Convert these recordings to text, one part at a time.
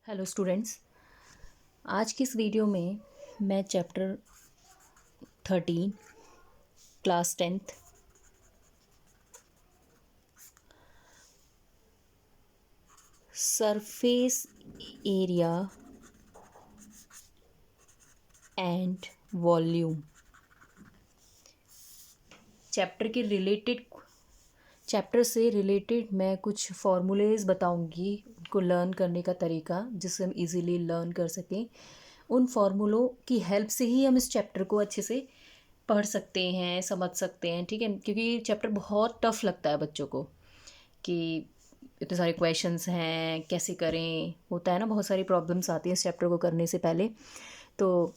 Hello students, आज की इस वीडियो में मैं chapter 13 class 10th surface area and volume chapter से रिलेटेड मैं कुछ फॉर्मूलेज बताऊंगी, उनको लर्न करने का तरीका जिससे हम इजीली लर्न कर सकें। उन फॉर्मूलों की हेल्प से ही हम इस चैप्टर को अच्छे से पढ़ सकते हैं, समझ सकते हैं। ठीक है, क्योंकि चैप्टर बहुत टफ लगता है बच्चों को कि इतने सारे क्वेश्चंस हैं, कैसे करें, होता है ना, बहुत सारी प्रॉब्लम्स आती हैं इस चैप्टर को करने से पहले। तो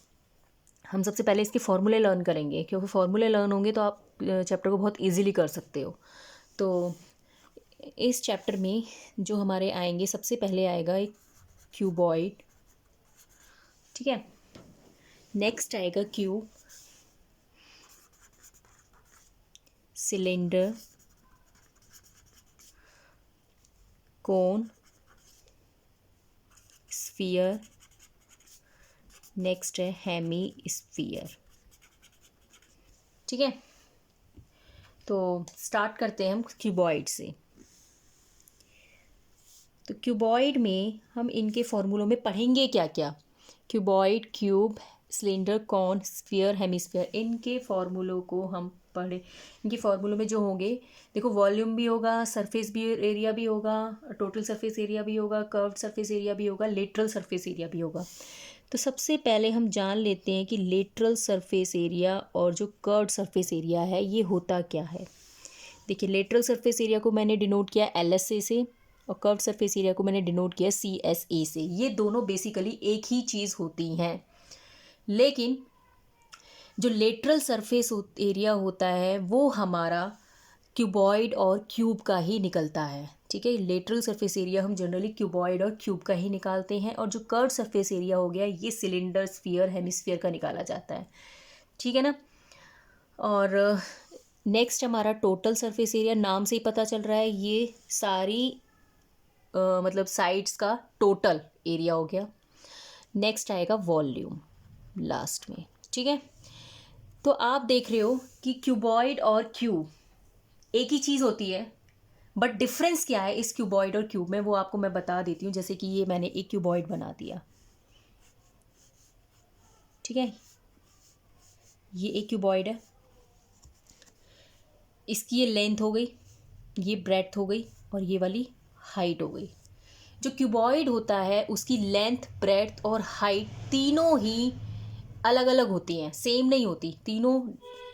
हम सबसे पहले इसके फॉर्मूले लर्न करेंगे, क्योंकि फॉर्मूले लर्न होंगे तो आप चैप्टर को बहुत इजीली कर सकते हो। तो इस चैप्टर में जो हमारे आएंगे, सबसे पहले आएगा एक क्यूबॉइड। ठीक है, नेक्स्ट आएगा क्यूब, सिलेंडर, कोन, स्फीयर, नेक्स्ट है हेमी स्फीयर। ठीक है, तो स्टार्ट करते हैं हम क्यूबॉइड से। तो क्यूबॉइड में हम इनके फॉर्मूलों में पढ़ेंगे क्या क्या। Cuboid, cube, cylinder, cone, sphere, hemisphere, इनके फॉर्मूलों को हम पढ़े। इनके फॉर्मूलों में जो होंगे, देखो, वॉल्यूम भी होगा, सरफेस भी एरिया भी होगा, टोटल सरफेस एरिया भी होगा, कर्व्ड सरफेस एरिया भी होगा, लेटरल सरफेस एरिया भी होगा। तो सबसे पहले हम जान लेते हैं कि लेटरल सरफेस एरिया और जो कर्व्ड सरफेस एरिया है ये होता क्या है। देखिए, लेटरल सरफेस एरिया को मैंने डिनोट किया LSA से और कर्व्ड सरफेस एरिया को मैंने डिनोट किया CSA से। ये दोनों बेसिकली एक ही चीज़ होती हैं, लेकिन जो लेटरल सरफेस एरिया होता है वो हमारा क्यूबॉइड और क्यूब का ही निकलता है। ठीक है, लेटरल सरफेस एरिया हम जनरली क्यूबॉइड और क्यूब का ही निकालते हैं, और जो कर्व्ड सरफेस एरिया हो गया ये सिलेंडर, स्फीयर, हेमिस्फीयर का निकाला जाता है। ठीक है ना। और नेक्स्ट हमारा टोटल सरफेस एरिया, नाम से ही पता चल रहा है ये सारी मतलब साइड्स का टोटल एरिया हो गया। नेक्स्ट आएगा वॉल्यूम लास्ट में। ठीक है, तो आप देख रहे हो कि क्यूबॉइड और क्यूब एक ही चीज़ होती है, बट डिफरेंस क्या है इस क्यूबॉइड और क्यूब में वो आपको मैं बता देती हूँ। जैसे कि ये मैंने एक क्यूबॉइड बना दिया। ठीक है, ये एक क्यूबॉइड है, इसकी ये लेंथ हो गई, ये ब्रेड्थ हो गई और ये वाली हाइट हो गई। जो क्यूबॉइड होता है उसकी लेंथ, ब्रेड्थ और हाइट तीनों ही अलग अलग होती हैं, सेम नहीं होती, तीनों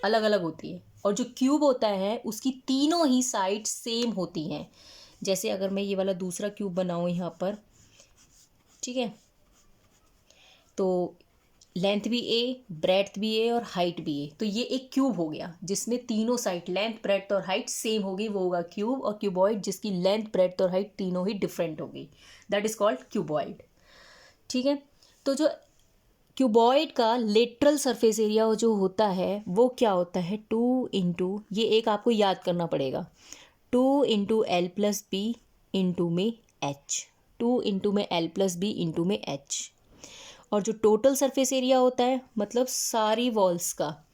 अलग अलग होती है। और जो क्यूब होता है उसकी तीनों ही साइड सेम होती हैं। जैसे अगर मैं ये वाला दूसरा क्यूब बनाऊँ यहाँ पर, ठीक है, तो लेंथ भी ए, ब्रेड्थ भी ए और हाइट भी ए, तो ये एक क्यूब हो गया जिसमें तीनों साइड लेंथ, ब्रेड्थ और हाइट सेम होगी, वो होगा क्यूब। और क्यूबॉइड जिसकी लेंथ, ब्रेड्थ और हाइट तीनों ही डिफरेंट होगी, दैट इज कॉल्ड क्यूबॉइड। ठीक है, तो जो क्यूबॉइड का लेटरल सरफेस एरिया जो होता है वो क्या होता है, 2 ये एक आपको याद करना पड़ेगा, 2 × L + B इंटू में H, 2 में L + B इंटू में H। और जो टोटल सरफेस एरिया होता है मतलब सारी वॉल्स का,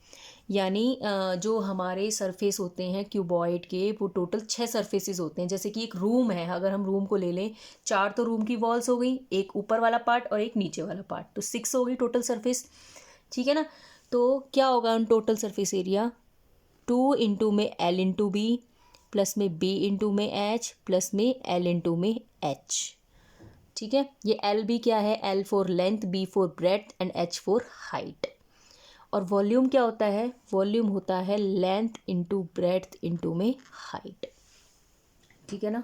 यानी जो हमारे सरफेस होते हैं क्यूबॉइड के, वो टोटल 6 सरफेसेस होते हैं। जैसे कि एक रूम है, अगर हम रूम को ले लें, 4 तो रूम की वॉल्स हो गई, एक ऊपर वाला पार्ट और एक नीचे वाला पार्ट, तो 6 हो गई टोटल सरफेस। ठीक है ना। तो क्या होगा उन टोटल सरफेस एरिया, 2 में L × B प्लस में B इंटू में H प्लस में L इंटू में H। ठीक है, ये LB क्या है, L for length, B for breadth and H for height. और वॉल्यूम क्या होता है, वॉल्यूम होता है लेंथ इंटू ब्रेड्थ इंटू में हाइट। ठीक है ना।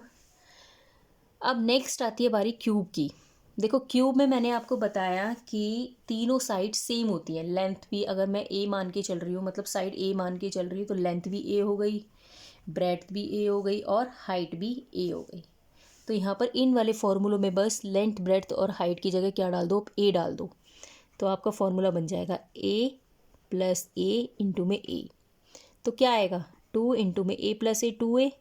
अब नेक्स्ट आती है बारी क्यूब की। देखो, क्यूब में मैंने आपको बताया कि तीनों साइड सेम होती हैं। लेंथ भी अगर मैं ए मान के चल रही हूँ, मतलब साइड ए मान के चल रही हूँ, तो लेंथ भी ए हो गई, ब्रेड्थ भी ए हो गई और हाइट भी ए हो गई। तो यहाँ पर इन वाले फॉर्मूलों में बस लेंथ, ब्रेड्थ और हाइट की जगह क्या डाल दो, ए डाल दो, तो आपका फॉर्मूला बन जाएगा A + A इंटू में A। तो क्या आएगा, 2 इंटू में A + A 2A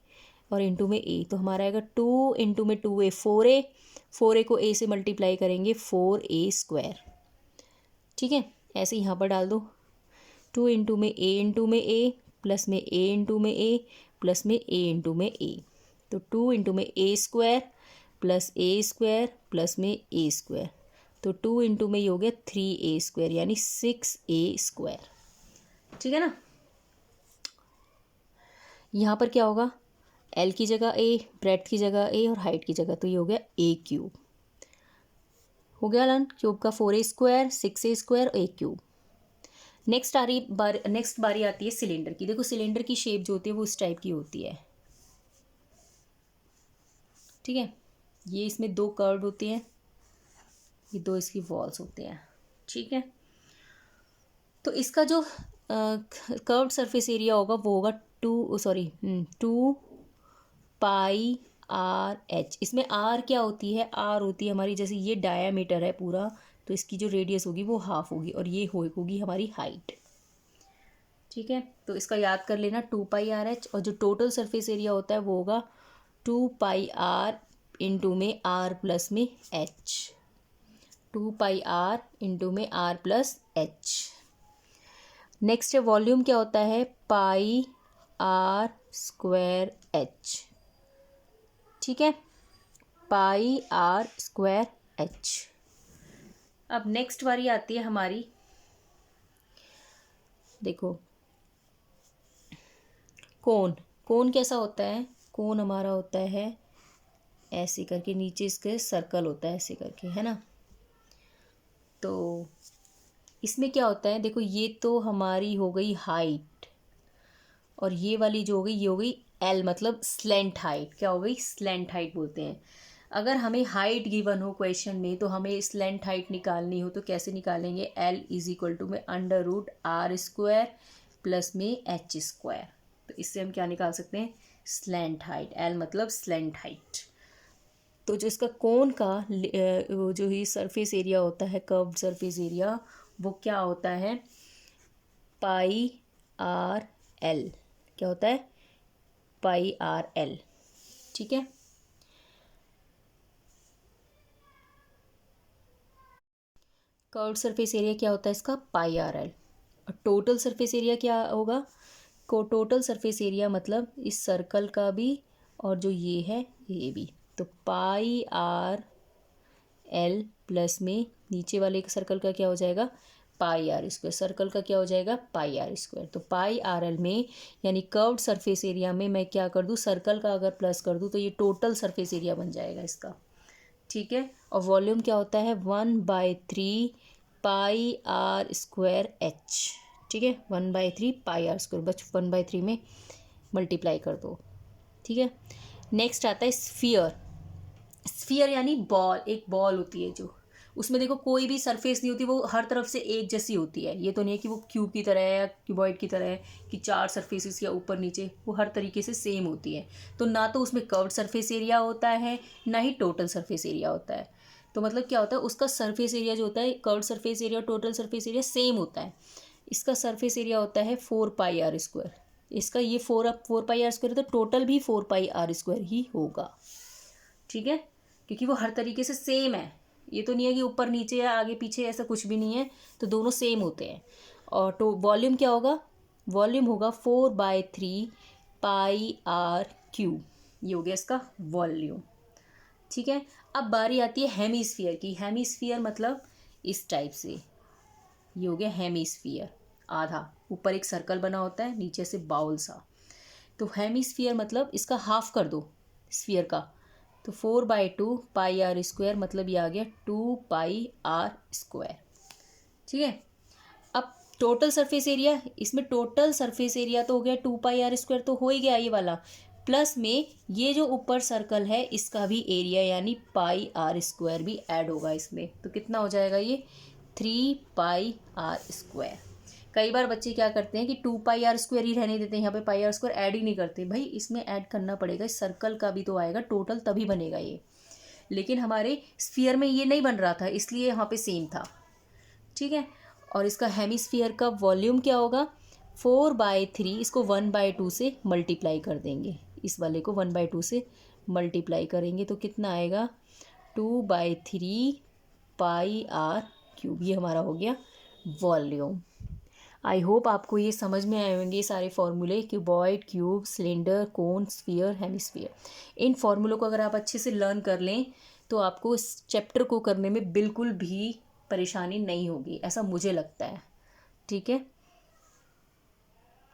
और इंटू में A, तो हमारा आएगा 2 इंटू में 2A 4A, 4a को a से मल्टीप्लाई करेंगे 4a²। ठीक है, ऐसे यहाँ पर डाल दो। 2 इंटू में a प्लस में a इंटू में a प्लस में a इंटू में a, तो 2 इंटू में a² प्लस a² प्लस में a², तो 2 इंटू में ये हो गया 3a² यानी 6a²। ठीक है ना। यहाँ पर क्या होगा, एल की जगह ए, ब्रेथ की जगह ए और हाइट की जगह, तो ये हो गया a³ हो गया लर्न। क्यूब का 4a², 6a² और a³। नेक्स्ट बारी आती है सिलेंडर की। देखो सिलेंडर की शेप जो होती है वो इस टाइप की होती है। ठीक है, ये इसमें 2 कर्व होते हैं, ये 2 इसकी वॉल्स होते हैं। ठीक है, तो इसका जो कर्व्ड सरफेस एरिया होगा वो होगा 2 पाई आर एच। इसमें आर क्या होती है, आर होती है हमारी, जैसे ये डायामीटर है पूरा, तो इसकी जो रेडियस होगी वो हाफ होगी और ये होगी हमारी हाइट। ठीक है, तो इसका याद कर लेना 2 पाई आर एच। और जो टोटल सरफेस एरिया होता है वो होगा 2 पाई आर इंटू में आर प्लस में एच, 2 पाई आर इंटू में आर प्लस एच। नेक्स्ट है वॉल्यूम, क्या होता है पाई आर स्क्वायर एच। ठीक है, पाई आर स्क्वायर एच। अब नेक्स्ट बारी आती है हमारी, देखो कोन कैसा होता है, कोन हमारा होता है ऐसे करके, नीचे इसके सर्कल होता है ऐसे करके, है ना। तो इसमें क्या होता है, देखो ये तो हमारी हो गई हाइट, और ये वाली जो हो गई ये हो गई एल, मतलब स्लेंट हाइट। क्या हो गई, स्लेंट हाइट बोलते हैं। अगर हमें हाइट गिवन हो क्वेश्चन में, तो हमें स्लेंट हाइट निकालनी हो तो कैसे निकालेंगे, एल इज इक्वल टू में √r² प्लस में h²। तो इससे हम क्या निकाल सकते हैं, स्लेंट हाइट। एल मतलब स्लेंट हाइट। तो जो इसका कोन का वो जो ही सरफेस एरिया होता है, कर्व्ड सरफेस एरिया, वो क्या होता है पाई आर एल। क्या होता है, पाई आर एल। ठीक है, कर्व्ड सरफेस एरिया क्या होता है इसका, पाई आर एल। और टोटल सरफेस एरिया क्या होगा, टोटल सरफेस एरिया मतलब इस सर्कल का भी और जो ये है ये भी, तो पाई आर एल प्लस में नीचे वाले सर्कल का क्या हो जाएगा, पाई आर स्क्वायर। सर्कल का क्या हो जाएगा, पाई आर स्क्वायर। तो पाई आर एल में यानी कर्व्ड सरफेस एरिया में मैं क्या कर दूँ, सर्कल का अगर प्लस कर दूँ तो ये टोटल सरफेस एरिया बन जाएगा इसका। ठीक है, और वॉल्यूम क्या होता है 1/3 पाई आर स्क्वायर एच। ठीक है, 1/3 पाई आर स्क्वायर, बस 1/3 में मल्टीप्लाई कर दो। ठीक है, नेक्स्ट आता है स्फीयर। स्फीयर यानी बॉल, एक बॉल होती है जो, उसमें देखो कोई भी सरफेस नहीं होती, वो हर तरफ से एक जैसी होती है। ये तो नहीं है कि वो क्यूब की तरह है या क्यूबॉइड की तरह है कि 4 सरफेसेस या ऊपर नीचे, वो हर तरीके से सेम होती है। तो ना तो उसमें कर्व्ड सरफेस एरिया होता है, ना ही टोटल सरफेस एरिया होता है। तो मतलब क्या होता है, उसका सरफेस एरिया जो होता है, curved surface area total surface area same होता है। इसका सरफेस एरिया होता है 4 पाई आर स्क्वायर। इसका ये 4 पाई आर स्क्वायर, तो टोटल भी 4 पाई आर स्क्वायर ही होगा। ठीक है, क्योंकि वो हर तरीके से सेम है। ये तो नहीं है कि ऊपर नीचे या आगे पीछे, ऐसा कुछ भी नहीं है, तो दोनों सेम होते हैं। और तो वॉल्यूम क्या होगा, वॉल्यूम होगा 4/3 पाई आर क्यूब। ये हो गया इसका वॉल्यूम। ठीक है, अब बारी आती है हेमीस्फीयर की। हेमीस्फीयर मतलब इस टाइप से, ये हो गया हेमीस्फीयर। आधा ऊपर एक सर्कल बना होता है, नीचे से बाउल सा। तो हेमीस्फीयर मतलब इसका हाफ कर दो स्फीयर का, तो 4/2 पाई आर स्क्वायर, मतलब ये आ गया 2 पाई आर स्क्वायर। ठीक है, अब टोटल सरफेस एरिया, इसमें टोटल सरफेस एरिया तो हो गया 2 पाई आर स्क्वायर, तो हो ही गया ये वाला, प्लस में ये जो ऊपर सर्कल है इसका भी एरिया यानी पाई आर स्क्वायर भी ऐड होगा इसमें। तो कितना हो जाएगा ये 3 पाई आर स्क्वायर। कई बार बच्चे क्या करते हैं कि 2 पाई आर स्क्वायर ही रहने देते हैं, यहाँ पे पाई आर स्क्वायर ऐड ही नहीं करते। भाई इसमें ऐड करना पड़ेगा, इस सर्कल का भी तो आएगा टोटल, तभी बनेगा ये। लेकिन हमारे स्फीयर में ये नहीं बन रहा था, इसलिए यहाँ पे सेम था। ठीक है, और इसका हेमीस्फीयर का वॉल्यूम क्या होगा 4/3, इसको 1/2 से मल्टीप्लाई कर देंगे, इस वाले को 1/2 से मल्टीप्लाई करेंगे तो कितना आएगा 2/3 पाई आर क्यूब, ये हमारा हो गया वॉल्यूम। आई होप आपको ये समझ में आए होंगे सारे फॉर्मूले, क्यूबॉइड, क्यूब, सिलेंडर, कोन, स्फीयर, हेमिस्फीयर। इन फॉर्मूलों को अगर आप अच्छे से लर्न कर लें तो आपको इस चैप्टर को करने में बिल्कुल भी परेशानी नहीं होगी, ऐसा मुझे लगता है। ठीक है।